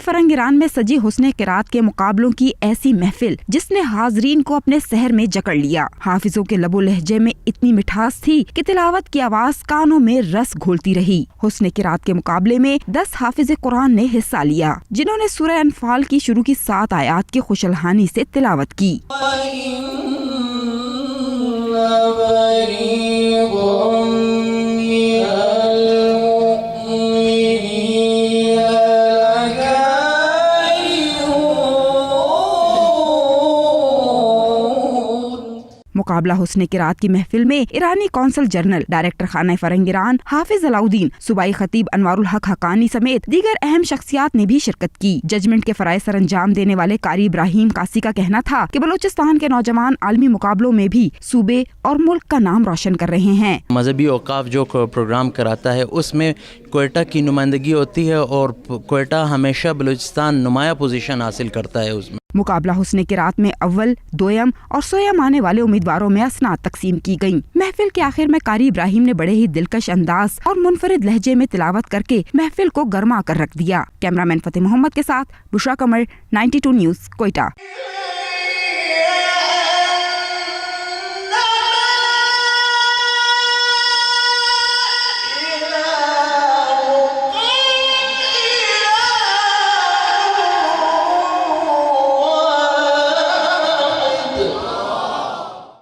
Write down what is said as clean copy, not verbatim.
फरंग Iran में सजी हुस्ने किरात के मुकाबलों की ऐसी महफिल जिसने हाजरीन को अपने शहर में जकड़ लिया। हाफिजों के लबो लहजे में इतनी मिठास थी कि तिलावत की आवाज कानों में रस घोलती रही। हुस्ने किरात के मुकाबले में 10 हाफिज कुरान ने हिस्सा लिया, जिन्होंने सूरह अनफाल की शुरू की 7 आयात की खुशलहानी से तिलावत की। मुकाबला हुस्ने किरात की महफिल में ईरानी कौंसल जनरल, डायरेक्टर खाना फरंग ईरान हाफिज अलाउद्दीन, सूबाई खतीब अनवारुल हक हकानी समेत दीगर अहम शख्सियात ने भी शिरकत की। जजमेंट के फराइज सर अंजाम देने वाले कारी इब्राहिम कासी का कहना था कि बलूचिस्तान के नौजवान आलमी मुकाबलों में भी सूबे और मुल्क का नाम रोशन कर रहे हैं। मजहबी औकाफ जो प्रोग्राम कराता है उसमें क्वेटा की नुमाइंदगी होती है और क्वेटा हमेशा बलूचिस्तान नुमाया पोजीशन हासिल करता है। उसमें मुकाबला हुस्ने किरात में अव्वल, दोयम और सोयम आने वाले उम्मीदवारों में असनाद तकसीम की गयी। महफिल के आखिर में कारी इब्राहिम ने बड़े ही दिलकश अंदाज और मुनफरिद लहजे में तिलावत करके महफिल को गर्मा कर रख दिया। कैमरामैन फतेह मोहम्मद के साथ बुशरा कमर, 92 न्यूज़, क्वेटा।